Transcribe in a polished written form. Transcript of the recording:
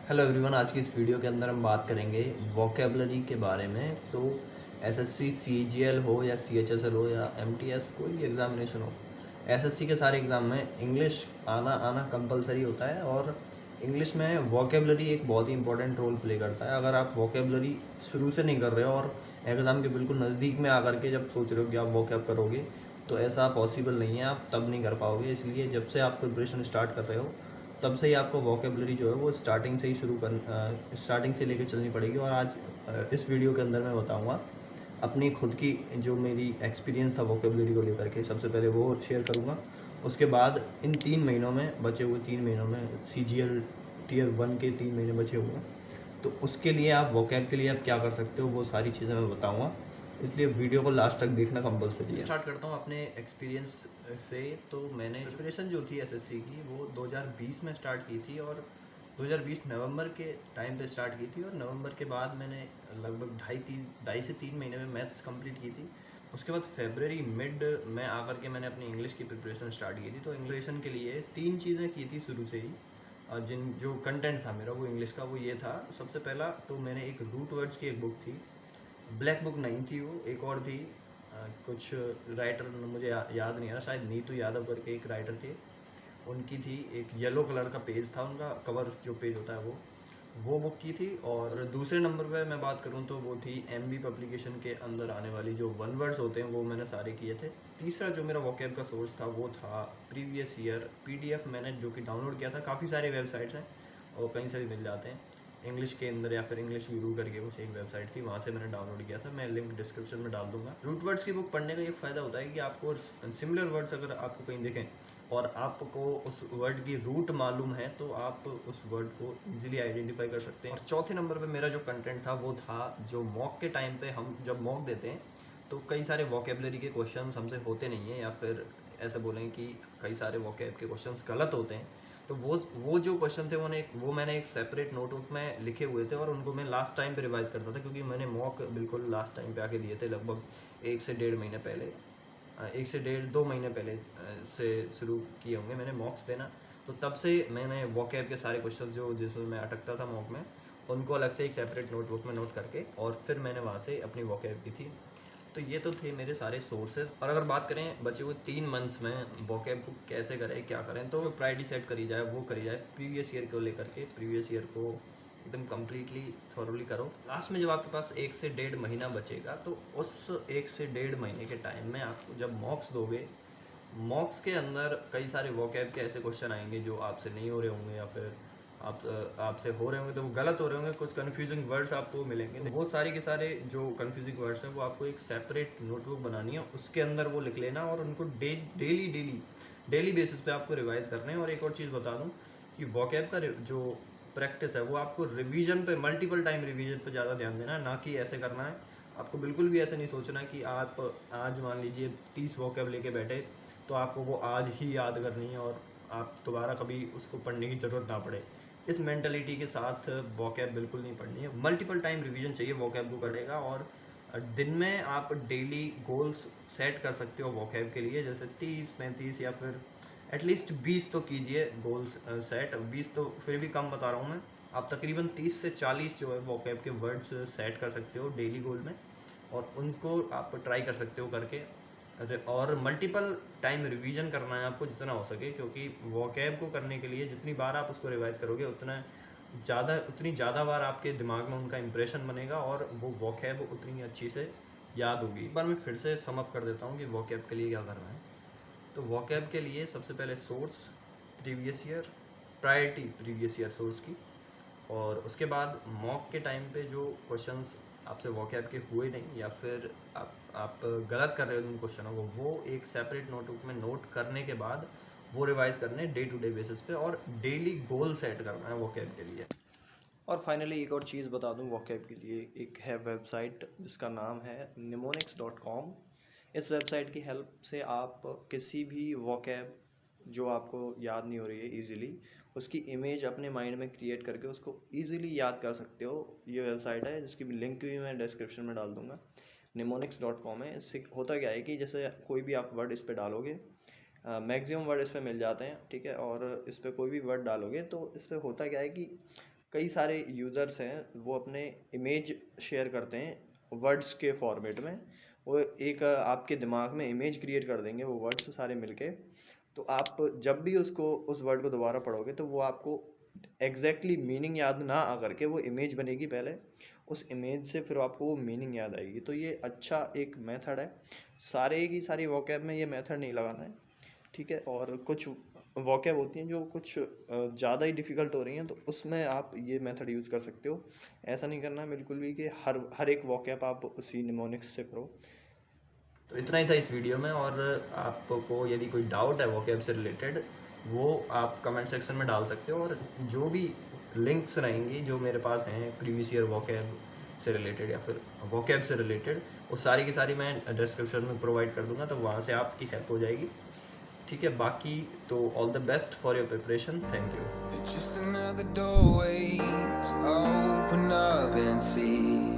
Hello everyone, आज की इस वीडियो के अंदर हम बात करेंगे वोकेबलरी के बारे में। तो एसएससी सीजीएल हो या सीएचएसएल हो या एमटीएस, कोई भी एग्ज़ामिनेशन हो, एसएससी के सारे एग्ज़ाम में इंग्लिश आना आना कंपलसरी होता है। और इंग्लिश में वोकेबलरी एक बहुत ही इंपॉर्टेंट रोल प्ले करता है। अगर आप वोकेबलरी शुरू से नहीं कर रहे हो और एग्ज़ाम के बिल्कुल नज़दीक में आकर के जब सोच रहे हो कि आप वोकेब करोगे, तो ऐसा पॉसिबल नहीं है, आप तब नहीं कर पाओगे। इसलिए जब से आप प्रिपरेशन स्टार्ट कर रहे हो, तब से ही आपको वोकेबलरी जो है वो स्टार्टिंग से ही स्टार्टिंग से लेकर चलनी पड़ेगी। और आज इस वीडियो के अंदर मैं बताऊंगा अपनी खुद की जो मेरी एक्सपीरियंस था वोकेबलरी को लेकर के। सबसे पहले वो शेयर करूंगा, उसके बाद इन 3 महीनों में, बचे हुए 3 महीनों में, सीजीएल टियर 1 के 3 महीने बचे हुए हैं, तो उसके लिए आप वोकैब के लिए आप क्या कर सकते हो, वो सारी चीज़ें मैं बताऊंगा। इसलिए वीडियो को लास्ट तक देखना कंपलसरी है। स्टार्ट करता हूँ अपने एक्सपीरियंस से। तो मैंने प्रिपरेशन जो थी एसएससी की वो 2020 में स्टार्ट की थी, और 2020 नवंबर के टाइम पे स्टार्ट की थी। और नवंबर के बाद मैंने लगभग ढाई से 3 महीने में मैथ्स कंप्लीट की थी। उसके बाद फेबररी मिड में आकर के मैंने अपनी इंग्लिश की प्रिपरेशन स्टार्ट की थी। तो इंग्लिश के लिए 3 चीज़ें की थी शुरू से ही। जिन जो कंटेंट था मेरा वो इंग्लिश का, वो ये था। सबसे पहला तो मैंने एक रूट वर्ड्स की एक बुक थी, ब्लैक बुक नहीं थी वो, एक और थी। कुछ राइटर मुझे याद नहीं आ रहा, शायद नीतू यादव करके एक राइटर थे, उनकी थी। एक येलो कलर का पेज था उनका, कवर जो पेज होता है वो बुक की थी। और दूसरे नंबर पे मैं बात करूँ तो वो थी एमबी पब्लिकेशन के अंदर आने वाली जो वन वर्ड्स होते हैं, वो मैंने सारे किए थे। तीसरा जो मेरा वोकैब का सोर्स था वो था प्रीवियस ईयर पीडीएफ, मैंने जो कि डाउनलोड किया था। काफ़ी सारे वेबसाइट्स हैं और कहीं से भी मिल जाते हैं इंग्लिश के अंदर, या फिर इंग्लिश गुरु करके कुछ एक वेबसाइट थी, वहाँ से मैंने डाउनलोड किया था। मैं लिंक डिस्क्रिप्शन में डाल दूंगा। रूट वर्ड्स की बुक पढ़ने का एक फ़ायदा होता है कि आपको सिमिलर वर्ड्स अगर आपको कहीं दिखें और आपको उस वर्ड की रूट मालूम है, तो आप उस वर्ड को इजीली आइडेंटिफाई कर सकते हैं। और चौथे नंबर पे मेरा जो कंटेंट था वो था जो मॉक के टाइम पे हम जब मॉक देते हैं, तो कई सारे वोकेबलरी के क्वेश्चंस हमसे होते नहीं हैं, या फिर ऐसे बोलें कि कई सारे वोकेब के क्वेश्चंस गलत होते हैं। तो वो जो क्वेश्चन थे वो मैंने एक सेपरेट नोटबुक में लिखे हुए थे, और उनको मैं लास्ट टाइम पे रिवाइज करता था, क्योंकि मैंने मॉक बिल्कुल लास्ट टाइम पे आके दिए थे, लगभग 1 से 1.5 महीने पहले। 1 से 1.5 2 महीने पहले से शुरू किए होंगे मैंने मॉक्स देना। तो तब से मैंने वोकैब के सारे क्वेश्चन जो जिसमें मैं अटकता था मॉक में, उनको अलग से एक सेपरेट नोटबुक में नोट करके और फिर मैंने वहाँ से अपनी वोकैब की थी। तो ये तो थे मेरे सारे सोर्सेज। और अगर बात करें बचे हुए 3 मंथ्स में वोकैब को कैसे करें, क्या करें, तो प्रायोरिटी सेट करी जाए, वो करी जाए प्रीवियस ईयर को लेकर के। प्रीवियस ईयर को एकदम कम्प्लीटली थॉरोली करो। लास्ट में जब आपके पास 1 से 1.5 महीना बचेगा, तो उस 1 से 1.5 महीने के टाइम में आप जब मॉक्स दोगे, मॉक्स के अंदर कई सारे वोकैब के ऐसे क्वेश्चन आएंगे जो आपसे नहीं हो रहे होंगे, या फिर आपसे हो रहे होंगे तो वो गलत हो रहे होंगे। कुछ कन्फ्यूजिंग वर्ड्स आपको मिलेंगे, तो वो सारे के सारे जो कन्फ्यूजिंग वर्ड्स हैं वो आपको एक सेपरेट नोटबुक बनानी है, उसके अंदर वो लिख लेना, और उनको डेली डेली डेली बेसिस पे आपको रिवाइज करने हैं। और एक और चीज़ बता दूँ कि वोकैब का जो प्रैक्टिस है वो आपको रिवीजन पे, मल्टीपल टाइम रिवीजन पे ज़्यादा ध्यान देना है, ना कि ऐसे करना है। आपको बिल्कुल भी ऐसे नहीं सोचना कि आप आज मान लीजिए 30 वोकैब लेके बैठे, तो आपको वो आज ही याद करनी है और आप दोबारा कभी उसको पढ़ने की ज़रूरत ना पड़े। इस मेंटलिटी के साथ वोकैब बिल्कुल नहीं पढ़नी है। मल्टीपल टाइम रिवीजन चाहिए वोकैब को करेगा। और दिन में आप डेली गोल्स सेट कर सकते हो वोकैब के लिए, जैसे 30 35 या फिर एटलीस्ट 20 तो कीजिए गोल्स सेट। 20 तो फिर भी कम बता रहा हूँ मैं। आप तकरीबन 30 से 40 जो है वोकैब के वर्ड्स सेट कर सकते हो डेली गोल में, और उनको आप ट्राई कर सकते हो करके। और मल्टीपल टाइम रिवीजन करना है आपको जितना हो सके, क्योंकि वोकैब को करने के लिए जितनी बार आप उसको रिवाइज करोगे उतनी ज़्यादा बार आपके दिमाग में उनका इंप्रेशन बनेगा, और वो वोकैब उतनी अच्छी से याद होगी। एक बार मैं फिर से समअप कर देता हूँ कि वोकैब के लिए क्या करना है। तो वोकैब के लिए सबसे पहले source previous year, priority previous year source की। और उसके बाद मॉक के टाइम पे जो क्वेश्चंस आपसे वोकैब के हुए नहीं, या फिर आप गलत कर रहे हो उन क्वेश्चनों को, वो एक सेपरेट नोटबुक में नोट करने के बाद वो रिवाइज करने डे टू डे बेसिस पे, और डेली गोल सेट करना है वोकैब के लिए। और फाइनली एक और चीज़ बता दूं वोकैब के लिए, एक है वेबसाइट जिसका नाम है mnemonics.com। इस वेबसाइट की हेल्प से आप किसी भी वोकैब जो आपको याद नहीं हो रही है इजीली, उसकी इमेज अपने माइंड में क्रिएट करके उसको इजीली याद कर सकते हो। ये वेबसाइट है जिसकी लिंक भी मैं डिस्क्रिप्शन में डाल दूंगा। mnemonics.com है। इससे होता क्या है कि जैसे कोई भी आप वर्ड इस पर डालोगे, मैक्सिमम वर्ड इस पर मिल जाते हैं, ठीक है, और इस पर कोई भी वर्ड डालोगे तो इस पर होता क्या है कि कई सारे यूज़र्स हैं वो अपने इमेज शेयर करते हैं वर्ड्स के फॉर्मेट में। वो एक आपके दिमाग में इमेज क्रिएट कर देंगे वो वर्ड्स सारे मिलके। तो आप जब भी उसको उस वर्ड को दोबारा पढ़ोगे तो वो आपको एग्जैक्टली मीनिंग याद ना आ करके वो इमेज बनेगी पहले, उस इमेज से फिर आपको वो मीनिंग याद आएगी। तो ये अच्छा एक मेथड है। सारे की सारी वोकैब में ये मेथड नहीं लगाना है, ठीक है। और कुछ वोकैब होती हैं जो कुछ ज़्यादा ही डिफ़िकल्ट हो रही हैं तो उसमें आप ये मेथड यूज़ कर सकते हो। ऐसा नहीं करना बिल्कुल भी कि हर एक वोकैब आप उसी निमोनिक्स से करो। तो इतना ही था इस वीडियो में। और आपको यदि कोई डाउट है वोकैब से रिलेटेड वो आप कमेंट सेक्शन में डाल सकते हो। और जो भी लिंक्स रहेंगी जो मेरे पास हैं प्रीवियस ईयर वोकैब से रिलेटेड या फिर वोकैब से रिलेटेड, वो सारी की सारी मैं डिस्क्रिप्शन में प्रोवाइड कर दूंगा, तो वहाँ से आपकी हेल्प हो जाएगी, ठीक है। बाकी तो all the best for your preparation. Thank you.